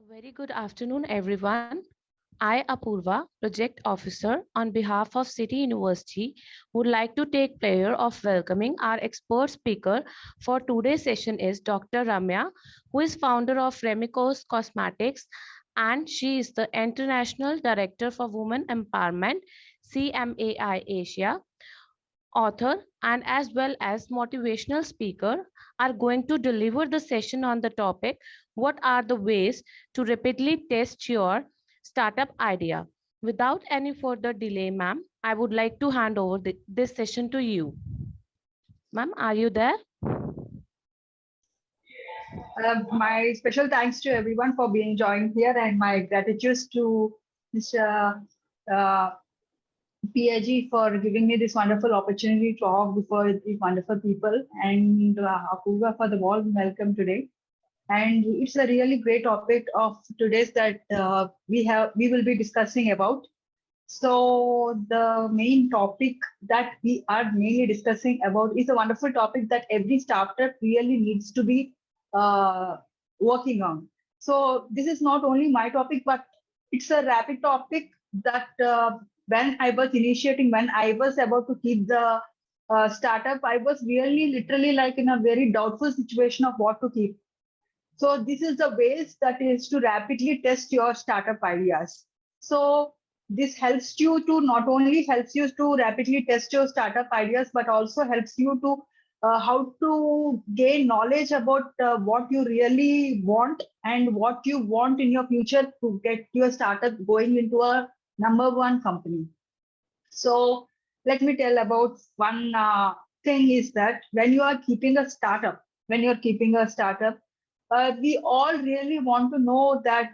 Very good afternoon, everyone. I, Apurva, Project Officer on behalf of City University, would like to take pleasure of welcoming our expert speaker for today's session is Dr. Ramya, who is founder of Ramicos Cosmetics, and she is the International Director for Women Empowerment, CMAI Asia, author, and as well as motivational speaker, are going to deliver the session on the topic what are the ways to rapidly test your startup idea. Without any further delay, ma'am, I would like to hand over this session to you. Ma'am, are you there? My special thanks to everyone for being joined here, and my gratitude to Mr. Uh, PAG for giving me this wonderful opportunity to talk before these wonderful people, and Apurva for the warm welcome today. And it's a really great topic of today's that we will be discussing about. So the main topic that we are mainly discussing about is a wonderful topic that every startup really needs to be uh, working on. So this is not only my topic, but it's a rapid topic that when I was initiating, when I was about to keep the startup, I was really literally like in a very doubtful situation of what to keep. So this is the ways that is to rapidly test your startup ideas. So this helps you to not only helps you to rapidly test your startup ideas, but also helps you to how to gain knowledge about what you really want and what you want in your future to get your startup going into a number one company. So let me tell about one thing is that when you are keeping a startup, when you're keeping a startup, we all really want to know that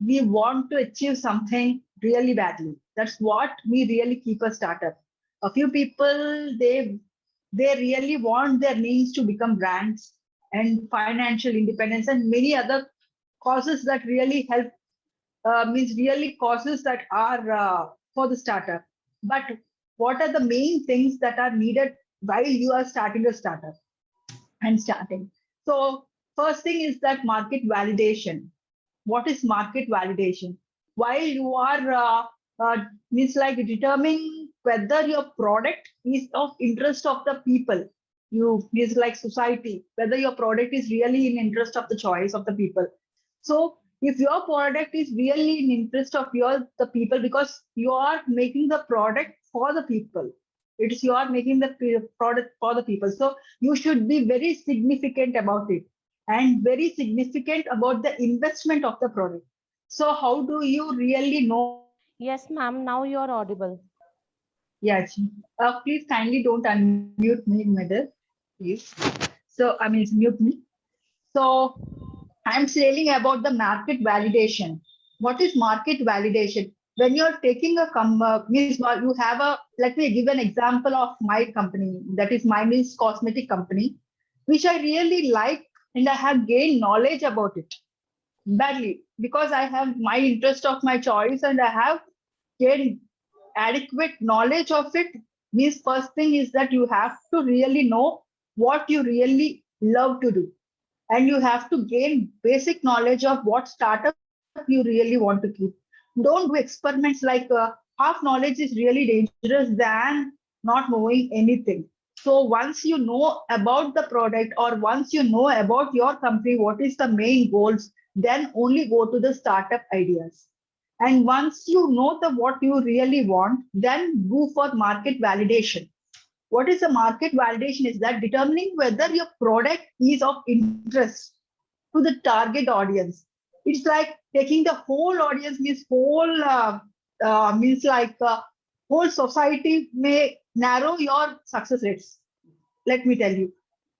we want to achieve something really badly. That's what we really keep a startup. A few people they really want their names to become brands and financial independence and many other causes that really help means really causes that are for the startup. But what are the main things that are needed while you are starting a startup and starting? So first thing is that market validation. What is market validation? While you are means like determining whether your product is of interest of the people, you means like society, whether your product is really in interest of the choice of the people. So if your product is really in interest of your the people because you are making the product for the people, it's you are making the product for the people, so you should be very significant about it and very significant about the investment of the product. So how do you really know? Yes, ma'am, now you're audible. Yes. Please kindly don't unmute me in middle, please. So I mean mute me. So I'm saying about the market validation. What is market validation? When you're taking a means you have a, let me give an example of my company, that is my means cosmetic company, which I really like and I have gained knowledge about it badly because I have my interest of my choice and I have gained adequate knowledge of it. Means first thing is that you have to really know what you really love to do and you have to gain basic knowledge of what startup you really want to keep. Don't do experiments like half knowledge is really dangerous than not knowing anything. So once you know about the product or once you know about your company, what is the main goals, then only go to the startup ideas. And once you know the what you really want, then go for market validation. What is the market validation is that determining whether your product is of interest to the target audience. It's like taking the whole audience means whole means like whole society may narrow your success rates. Let me tell you,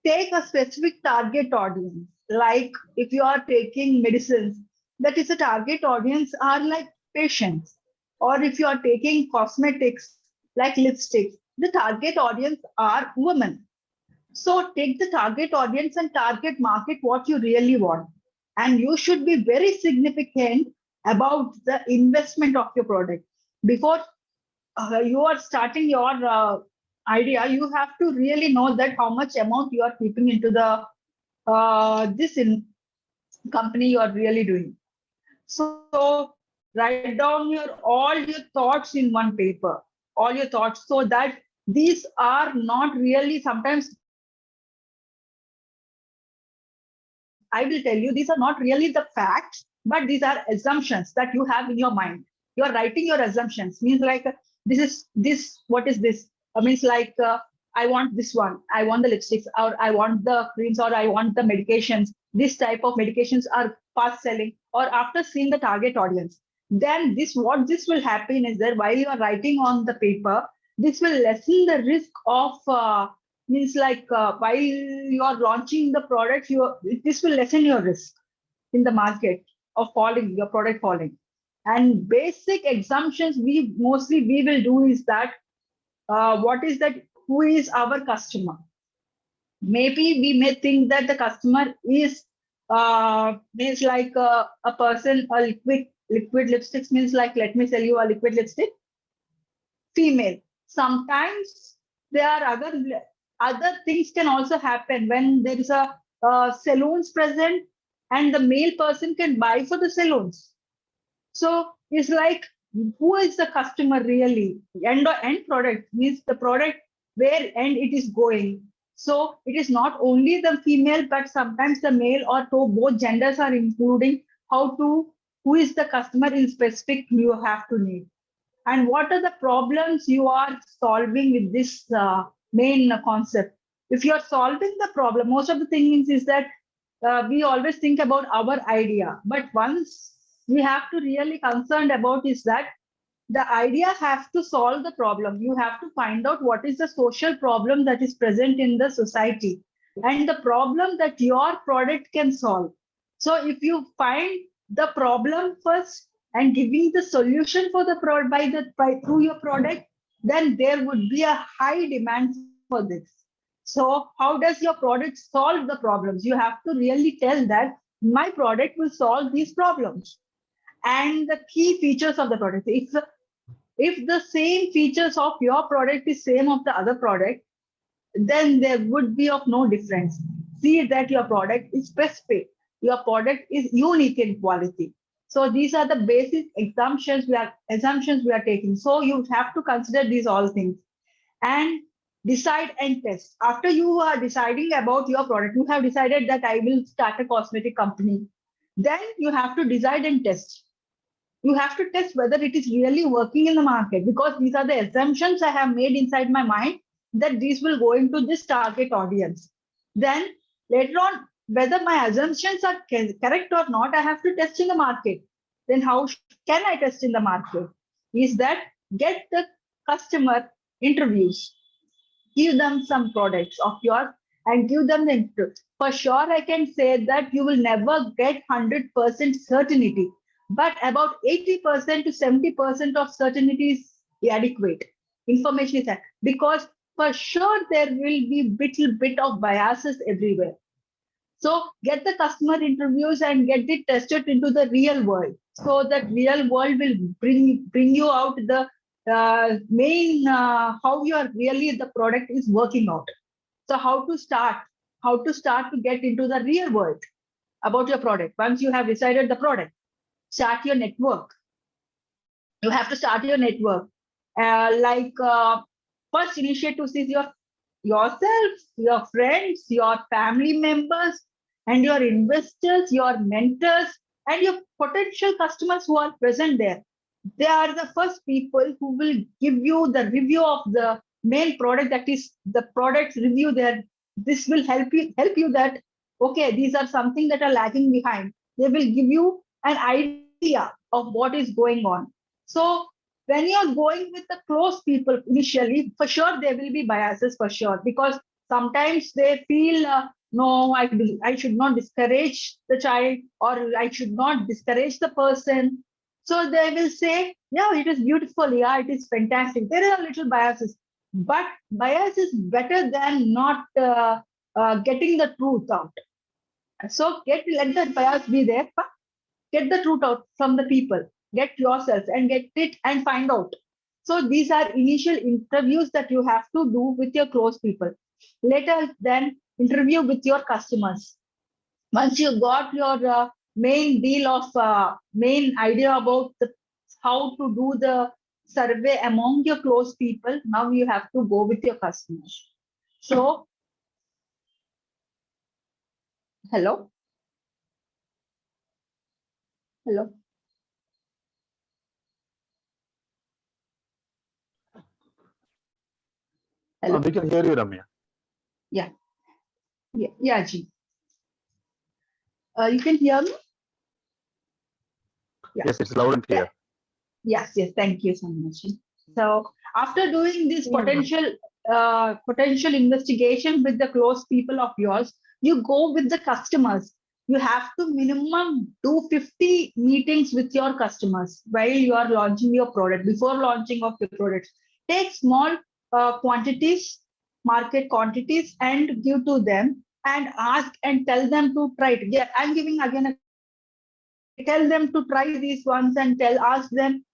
take a specific target audience. Like if you are taking medicines, that is a target audience are like patients. Or if you are taking cosmetics like lipsticks, the target audience are women. So take the target audience and target market what you really want. And you should be very significant about the investment of your product. Before you are starting your idea, you have to really know that how much amount you are keeping into the this in company you are really doing. So write down all your thoughts in one paper, all your thoughts, so that these are not really, sometimes I will tell you, these are not really the facts, but these are assumptions that you have in your mind. You are writing your assumptions. Means like this is this. What is this? Means like I want this one. I want the lipsticks, or I want the creams, or I want the medications. This type of medications are fast selling. Or after seeing the target audience, then this what this will happen is that while you are writing on the paper, this will lessen the risk of means like while you are launching the product, this will lessen your risk in the market of falling, your product falling. And basic assumptions we will do is that what is that, who is our customer? Maybe we may think that the customer means like a person, a liquid lipsticks, means like, let me tell you, a liquid lipstick, female. Sometimes there are other things can also happen when there is a saloons present, and the male person can buy for the saloons. So it's like, who is the customer really? End product means the product where end it is going. So it is not only the female, but sometimes the male, or both genders are including, how to, who is the customer in specific you have to need. And what are the problems you are solving with this main concept. If you are solving the problem, most of the things is that we always think about our idea, but once we have to really concerned about is that the idea has to solve the problem. You have to find out what is the social problem that is present in the society, and the problem that your product can solve. So if you find the problem first and giving the solution for the product through your product, then there would be a high demand for this. So how does your product solve the problems? You have to really tell that my product will solve these problems, and the key features of the product. If the same features of your product is same of the other product, then there would be of no difference. See that your product is specific, your product is unique in quality. So these are the basic assumptions we are taking. So you have to consider these all things and decide and test. After you are deciding about your product, you have decided that I will start a cosmetic company. Then you have to decide and test. You have to test whether it is really working in the market, because these are the assumptions I have made inside my mind that these will go into this target audience. Then later on, whether my assumptions are correct or not, I have to test in the market. Then how can I test in the market? Is that get the customer interviews, give them some products of yours and give them the interview. For sure, I can say that you will never get 100% certainty, but about 80% to 70% of certainty is adequate. Information is that, because for sure there will be little bit of biases everywhere. So get the customer interviews and get it tested into the real world. So that real world will bring you out the main how your really the product is working out. So how to start to get into the real world about your product. Once you have decided the product, start your network. You have to start your network. First initiatives is yourself, your friends, your family members, and your investors, your mentors, and your potential customers who are present there. They are the first people who will give you the review of the main product, that is the product review there. This will help you that okay, these are something that are lagging behind. They will give you an idea of what is going on. So when you're going with the close people initially, for sure there will be biases for sure, because sometimes they feel no, I should not discourage the child, or I should not discourage the person. So they will say, yeah, it is beautiful, yeah, it is fantastic. There are little biases, but bias is better than not getting the truth out. So let the bias be there, but get the truth out from the people, get yourself and get it and find out. So these are initial interviews that you have to do with your close people. Later then interview with your customers. Once you got your main deal of main idea about how to do the survey among your close people. Now you have to go with your customers. So, hello, hello, hello. We can hear you, Ramya. Yeah, yeah, Ji. You can hear me? Yeah. Yes, it's loud and clear. Yes, thank you so much. So after doing this potential investigation with the close people of yours, you go with the customers. You have to minimum do 50 meetings with your customers while you are launching your product, before launching of your products. Take small quantities, market quantities, and give to them and ask and tell them to try it. Yeah, I'm giving again a tell them to try these ones and ask them,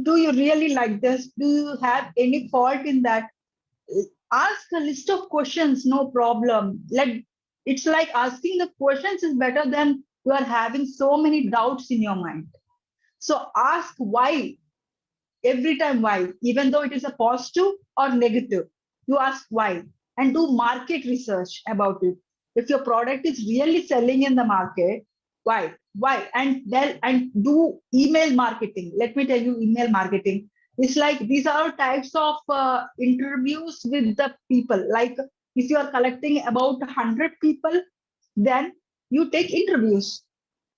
do you really like this? Do you have any fault in that? Ask a list of questions, no problem. It's like asking the questions is better than you are having so many doubts in your mind. So ask why every time, why, even though it is a positive or negative. You ask why and do market research about it. If your product is really selling in the market, why, and do email marketing. Let me tell you, email marketing. It's like these are types of interviews with the people. Like if you are collecting about 100 people, then you take interviews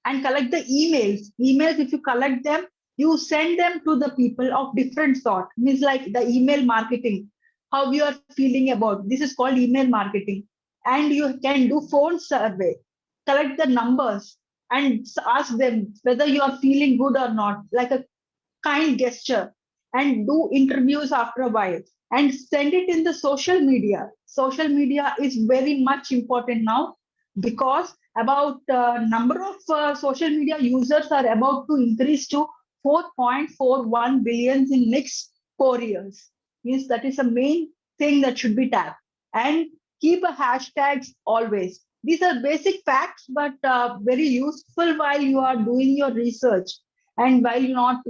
and collect the emails. Emails, if you collect them, you send them to the people of different sort. Means like the email marketing, how you are feeling about. This is called email marketing. And you can do phone survey, collect the numbers and ask them whether you are feeling good or not, like a kind gesture, and do interviews after a while and send it in the social media. Social media is very much important now because about number of social media users are about to increase to 4.41 billions in next 4 years. Means that is a main thing that should be tapped. And keep a hashtags always. These are basic facts, but very useful while you are doing your research and while you are,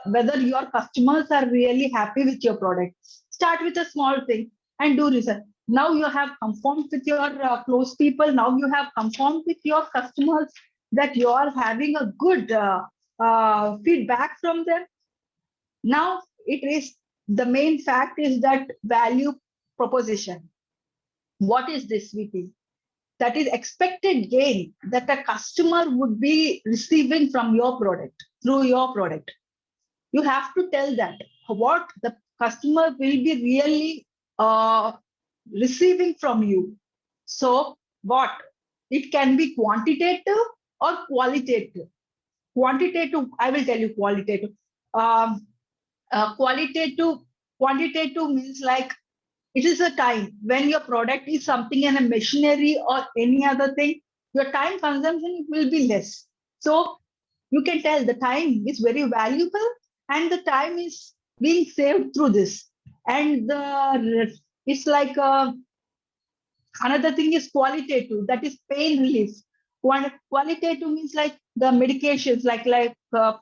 whether your customers are really happy with your product. Start with a small thing and do research. Now you have confirmed with your close people. Now you have confirmed with your customers that you are having a good feedback from them. Now it is the main fact is that value proposition. What is this, VP? That is expected gain that a customer would be receiving from your product, through your product. You have to tell that what the customer will be really receiving from you. So what? It can be quantitative or qualitative. Quantitative, I will tell you qualitative. Um, qualitative, quantitative means like it is a time when your product is something in a machinery or any other thing, your time consumption will be less. So you can tell the time is very valuable and the time is being saved through this. And it's like another thing is qualitative, that is pain relief. Qualitative means like the medications, like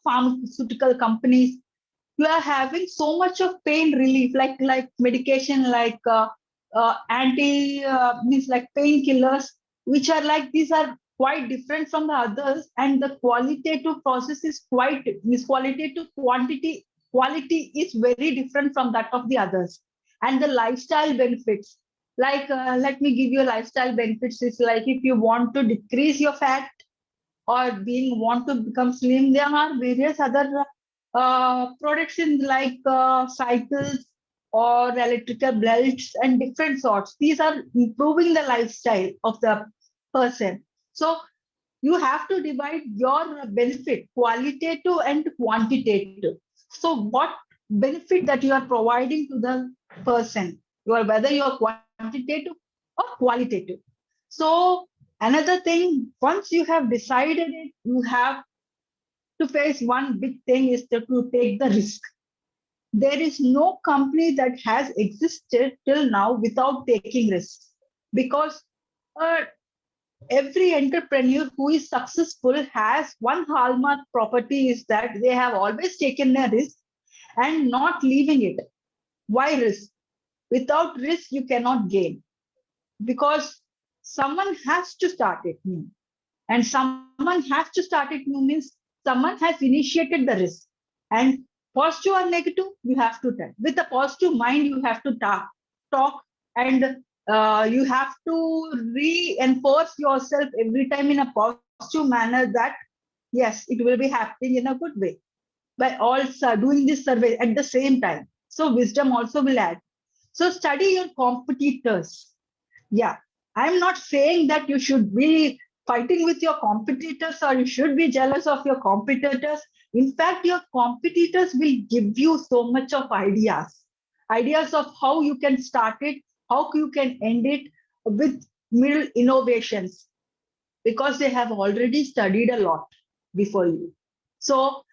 pharmaceutical companies, you are having so much of pain relief, like medication, like anti means like painkillers, which are like these are quite different from the others, and the qualitative process is quite means qualitative quality is very different from that of the others. And the lifestyle benefits, like let me give you lifestyle benefits. It's like if you want to decrease your fat or being want to become slim, there are various other products in like cycles or electrical belts and different sorts. These are improving the lifestyle of the person. So you have to divide your benefit qualitative and quantitative. So what benefit that you are providing to the person, you are whether you are quantitative or qualitative. So another thing, once you have decided it, you have to face one big thing is to take the risk. There is no company that has existed till now without taking risks, because uh, Every entrepreneur who is successful has one hallmark property is that they have always taken a risk and not leaving it. Why risk? Without risk, you cannot gain because someone has to start it new. And someone has to start it new means someone has initiated the risk. And positive or negative, you have to tell. With a positive mind, you have to talk and you have to reinforce yourself every time in a positive manner that yes, it will be happening in a good way by also doing this survey at the same time. So wisdom also will add. So study your competitors. Yeah, I'm not saying that you should be fighting with your competitors or you should be jealous of your competitors. In fact, your competitors will give you so much of ideas of how you can start it, how you can end it with middle innovations because they have already studied a lot before you. So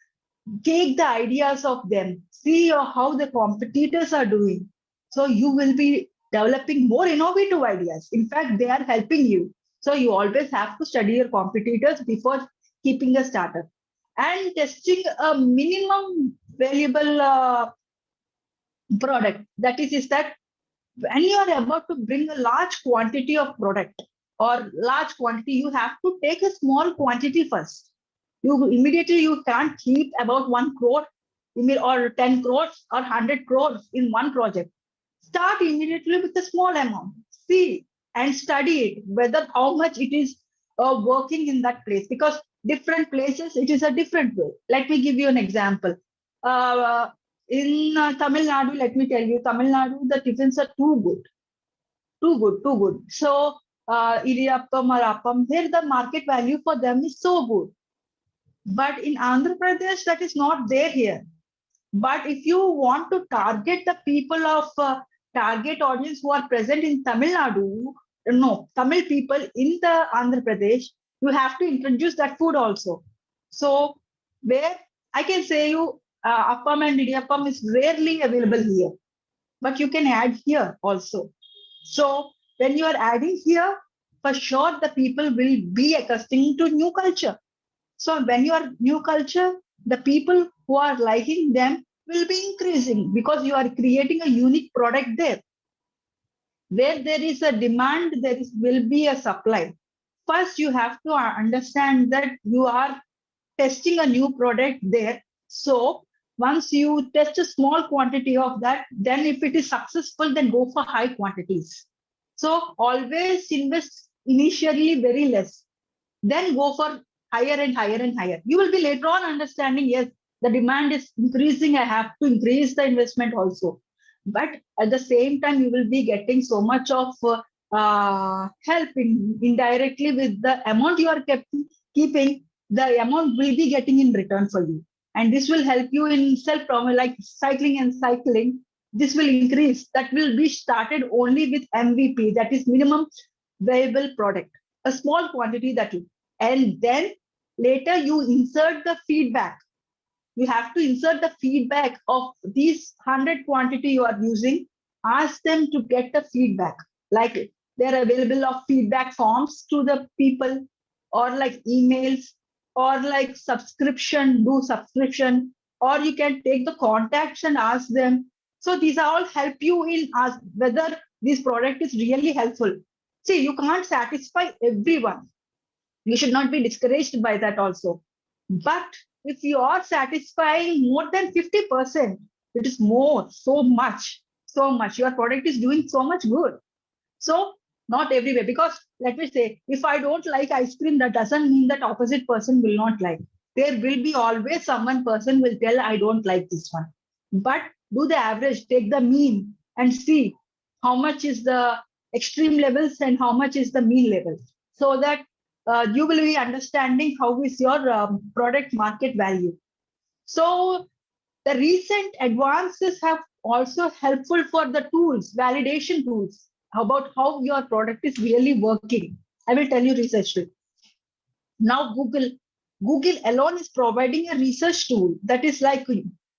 take the ideas of them, see how the competitors are doing. So you will be developing more innovative ideas. In fact, they are helping you. So you always have to study your competitors before keeping a startup and testing a minimum valuable product. That is that when you are about to bring a large quantity of product or large quantity, you have to take a small quantity first. You can't keep about 1 crore or 10 crores or 100 crores in one project. Start immediately with a small amount. See and study it, whether how much it is working in that place because different places it is a different way. Let me give you an example. Uh, in Tamil Nadu, let me tell you, Tamil Nadu, the tiffins are too good, too good, too good. So, idiyappam or appam, there the market value for them is so good. But in Andhra Pradesh, that is not there here. But if you want to target the people of target audience who are present in Tamil Nadu, no, Tamil people in the Andhra Pradesh, you have to introduce that food also. So, where I can say you, appam and idiyappam is rarely available here, but you can add here also. So, when you are adding here, for sure the people will be accustomed to new culture. So when you are new culture, the people who are liking them will be increasing because you are creating a unique product there. Where there is a demand, will be a supply. First, you have to understand that you are testing a new product there. So once you test a small quantity of that, then if it is successful, then go for high quantities. So always invest initially very less, then go for higher and higher and higher. You will be later on understanding, yes, the demand is increasing. I have to increase the investment also. But at the same time, you will be getting so much of help indirectly with the amount you are keeping, the amount will be getting in return for you. And this will help you in like cycling and cycling. This will increase. That will be started only with MVP, that is minimum viable product, a small quantity that you, and then later you insert the feedback. You have to insert the feedback of these 100 quantity you are using. Ask them to get the feedback, like they're available of feedback forms to the people or like emails or like subscription, do subscription, or you can take the contacts and ask them. So these are all help you in ask whether this product is really helpful. See, you can't satisfy everyone. You should not be discouraged by that also. But if you are satisfying more than 50%, it is more, so much, so much. Your product is doing so much good. So not everywhere, because let me say, if I don't like ice cream, that doesn't mean that opposite person will not like. There will be always someone person will tell, I don't like this one. But do the average, take the mean and see how much is the extreme levels and how much is the mean level, so that you will be understanding how is your product market value. So the recent advances have also helpful for the tools, validation tools, about how your product is really working. I will tell you research tool. Now Google alone is providing a research tool that is like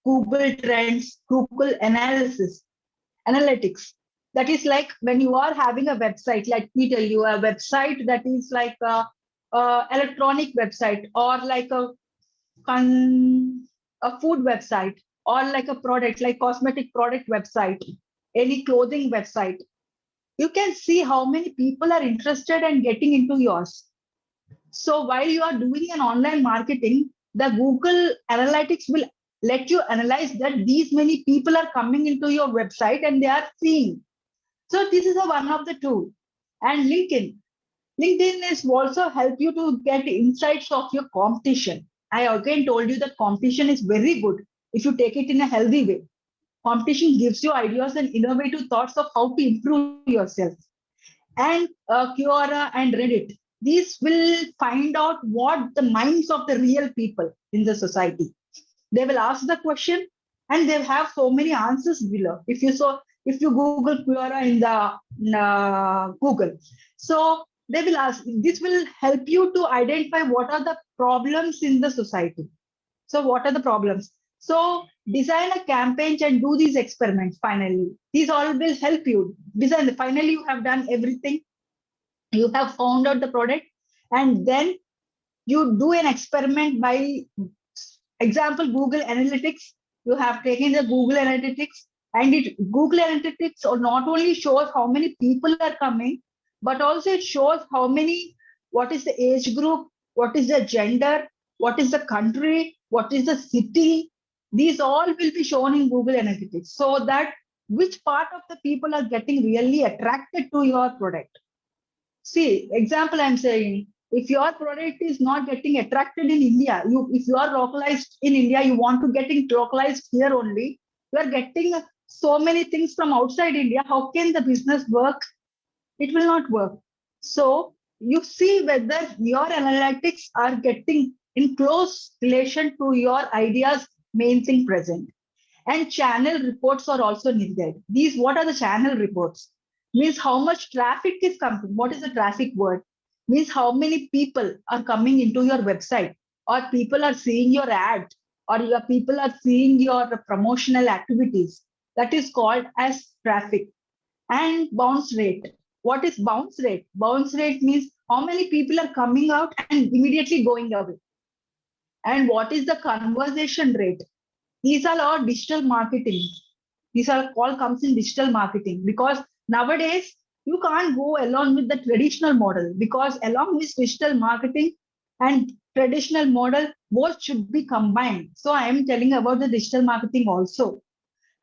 Google Trends, Google Analysis, Analytics. That is like when you are having a website, let me tell you, a website that is like a electronic website, or like a food website, or like a product, like cosmetic product website, any clothing website. You can see how many people are interested and getting into yours. So while you are doing an online marketing, the Google Analytics will let you analyze that these many people are coming into your website and they are seeing. So this is a one of the tool. And LinkedIn. LinkedIn is also help you to get insights of your competition. I again told you that competition is very good if you take it in a healthy way. Competition gives you ideas and innovative thoughts of how to improve yourself. And Quora and Reddit, these will find out what the minds of the real people in the society. They will ask the question and they have so many answers below. If you Google Quora in the Google, so they will ask. This will help you to identify what are the problems in the society. So what are the problems? So design a campaign and do these experiments. Finally, these all will help you design. Finally, you have done everything. You have found out the product, and then you do an experiment by example Google Analytics. You have taken the Google Analytics, and it Google Analytics not only shows how many people are coming, but also it shows how many, what is the age group, what is the gender, what is the country, what is the city. These all will be shown in Google Analytics, so that which part of the people are getting really attracted to your product. See, example I'm saying, if your product is not getting attracted in India, if you are localized in India, you want to getting localized here only, you are getting so many things from outside India. How can the business work? It will not work. So you see whether your analytics are getting in close relation to your ideas, main thing present. And channel reports are also needed. These, what are the channel reports? Means how much traffic is coming. What is the traffic word? Means how many people are coming into your website, or people are seeing your ad, or your people are seeing your promotional activities. That is called as traffic. And bounce rate. What is bounce rate? Bounce rate means how many people are coming out and immediately going away. And what is the conversation rate? These are all digital marketing. These are all comes in digital marketing, because nowadays you can't go along with the traditional model, because along with digital marketing and traditional model, both should be combined. So I am telling about the digital marketing also.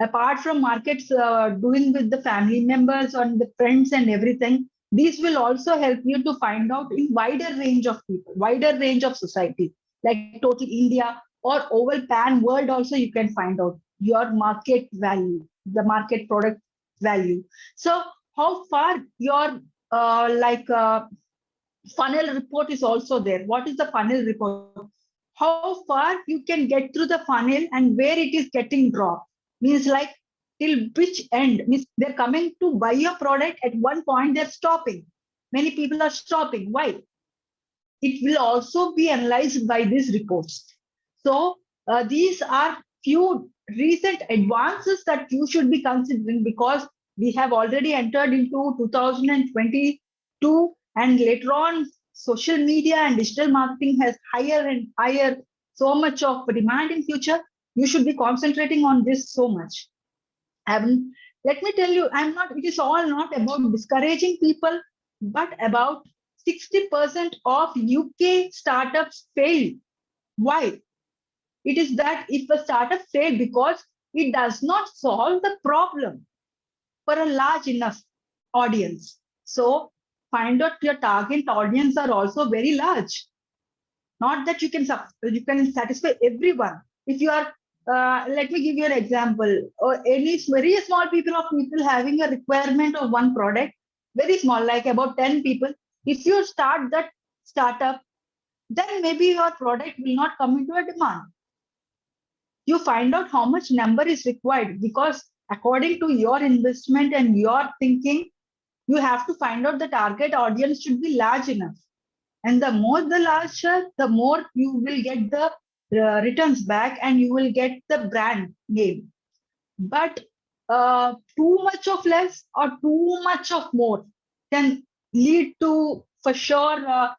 Apart from markets doing with the family members or the friends and everything, these will also help you to find out in wider range of people, wider range of society, like total India or over pan world also. You can find out your market value, the market product value. So how far your funnel report is also there. What is the funnel report? How far you can get through the funnel and where it is getting dropped. Means like till which end, means they're coming to buy your product, at one point they're stopping. Many people are stopping. Why? It will also be analyzed by these reports. So these are few recent advances that you should be considering, because we have already entered into 2022, and later on social media and digital marketing has higher and higher, so much of demand in future. You should be concentrating on this so much. And let me tell you, I'm not, it is all not about discouraging people, but about 60% of UK startups fail. Why? It is that if a startup fails because it does not solve the problem for a large enough audience. So find out your target audience are also very large. Not that you can satisfy everyone. If you are, let me give you an example. Or any very small people having a requirement of one product, very small, like about 10 people. If you start that startup, then maybe your product will not come into a demand. You find out how much number is required, because according to your investment and your thinking, you have to find out the target audience should be large enough. And the more the larger, the more you will get the returns back, and you will get the brand name. But too much of less or too much of more can lead to, for sure,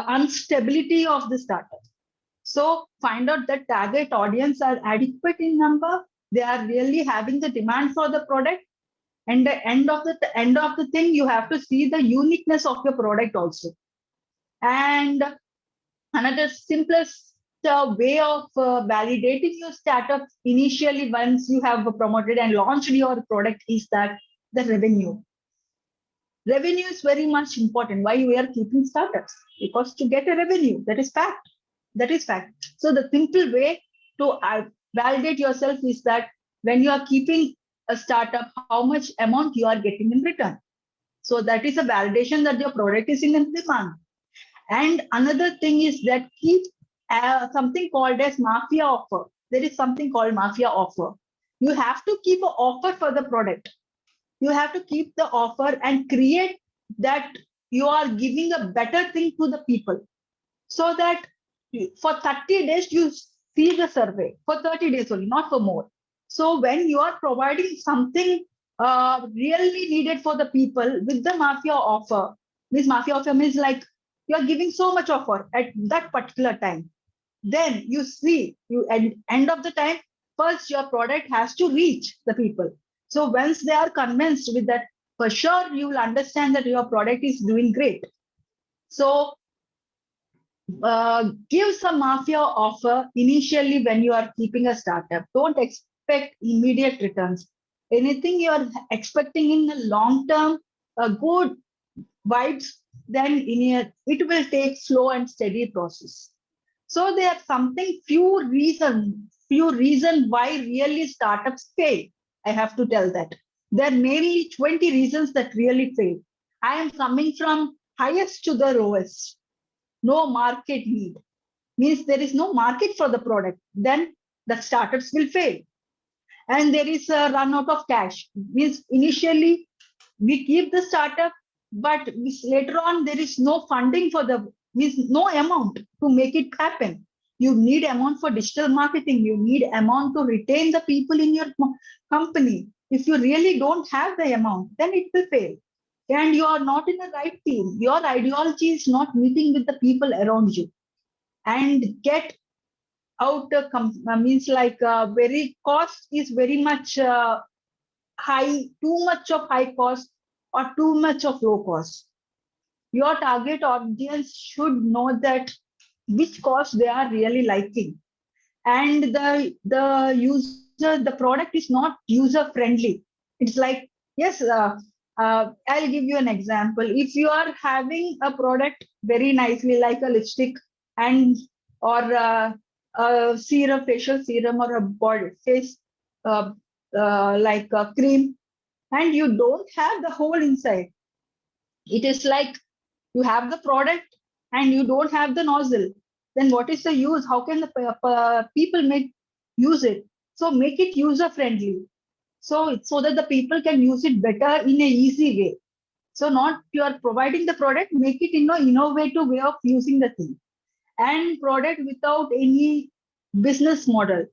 instability of the startup. So find out that target audience are adequate in number. They are really having the demand for the product. And the end of the thing, you have to see the uniqueness of your product also. And another simplest way of validating your startup initially once you have promoted and launched your product is that the revenue. Revenue is very much important. Why we are keeping startups? Because to get a revenue, that is fact. That is fact. So the simple way to validate yourself is that when you are keeping a startup, how much amount you are getting in return. So that is a validation that your product is in demand. And another thing is that keep something called as mafia offer. There is something called mafia offer. You have to keep an offer for the product. You have to keep the offer and create that you are giving a better thing to the people, so that for 30 days you see the survey for 30 days only, not for more. So when you are providing something really needed for the people with the mafia offer, this mafia offer means like you are giving so much offer at that particular time, then you see you at end of the time, first your product has to reach the people. So once they are convinced with that, for sure you will understand that your product is doing great. So give some mafia offer initially when you are keeping a startup. Don't expect immediate returns. Anything you are expecting in the long term, good vibes, then it will take slow and steady process. So there are something few reasons why really startups fail. I have to tell that. There are mainly 20 reasons that really fail. I am coming from highest to the lowest. No market need means there is no market for the product. Then the startups will fail. And there is a run out of cash. Means initially we keep the startup, but later on there is no funding for the means no amount to make it happen. You need amount for digital marketing. You need amount to retain the people in your company. If you really don't have the amount, then it will fail. And you are not in the right team. Your ideology is not meeting with the people around you. And get out means like very cost is very much high, too much of high cost or too much of low cost. Your target audience should know that which cost they are really liking. And the product is not user friendly. It's like, yes, I'll give you an example. If you are having a product very nicely like a lipstick and or a serum, facial serum, or a body face uh, like a cream, and you don't have the whole inside, it is like you have the product and you don't have the nozzle, then what is the use? How can the people make use it? So make it user friendly, so that the people can use it better in a easy way. So not you are providing the product, make it in an innovative way of using the thing. And product without any business model.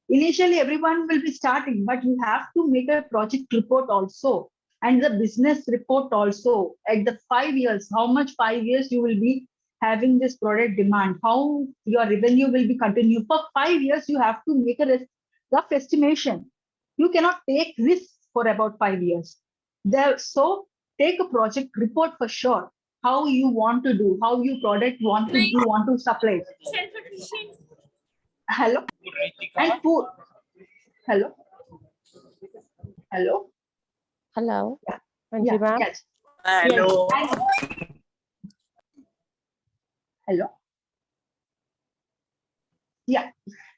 Initially everyone will be starting, but you have to make a project report also, and the business report also at the 5 years, how much 5 years you will be having this product demand, how your revenue will be continued for 5 years. You have to make a rough estimation. You cannot take risks for about 5 years there. So take a project report for sure, how you want to do, how you product you want to supply. Hello. And who? Hello. Hello. Hello, Yeah. Anji Yeah. ma'am. Yes. Yes. And hello. Yeah.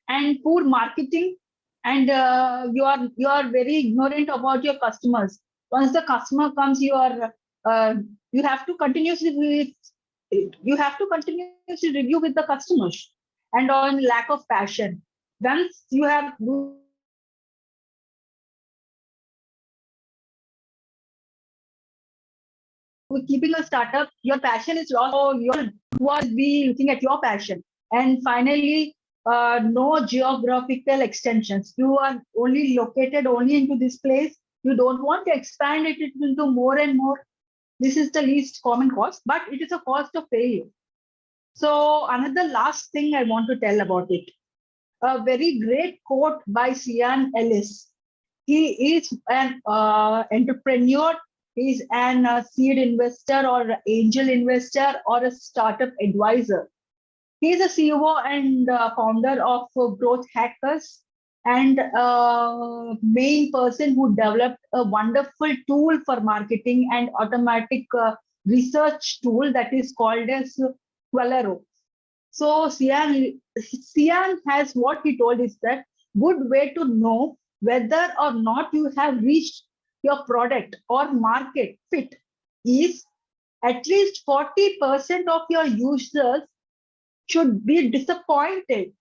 And poor marketing. And you are very ignorant about your customers. Once the customer comes, uh, you have to continuously review with the customers, and on lack of passion. Once you have doing a startup, you are keeping a startup, and keeping a startup, your passion is lost. So you are be looking at your passion. And finally, no geographical extensions. You are only located only into this place. You don't want to expand it into more and more. This is the least common cost, but it is a cost of failure. So another last thing I want to tell about it. A very great quote by Cian Ellis. He is an entrepreneur. He's an seed investor or angel investor or a startup advisor. He is a CEO and founder of Growth Hackers and main person who developed a wonderful tool for marketing and automatic research tool that is called as Qualero. So Cian has what he told is that good way to know whether or not you have reached your product or market fit is at least 40% of your users should be disappointed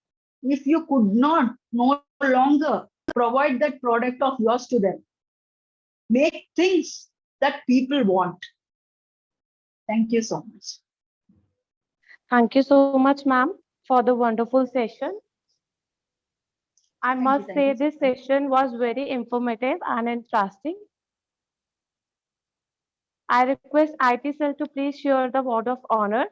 if you could not no longer provide that product of yours to them. Make things that people want. Thank you so much. Thank you so much, ma'am, for the wonderful session. I must Thank say you so this much. session was very informative and interesting. I request IT cell to please share the word of honor.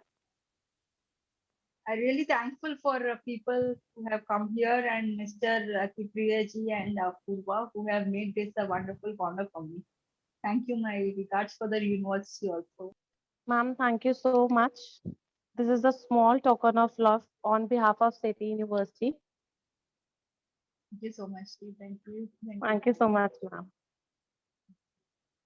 I'm really thankful for people who have come here and Mr. Kipriyaji and Purva who have made this a wonderful corner for me. Thank you. My regards for the university also. Ma'am, thank you so much. This is a small token of love on behalf of City University. Thank you so much, Steve. Thank you. Thank you. Thank you so much, ma'am.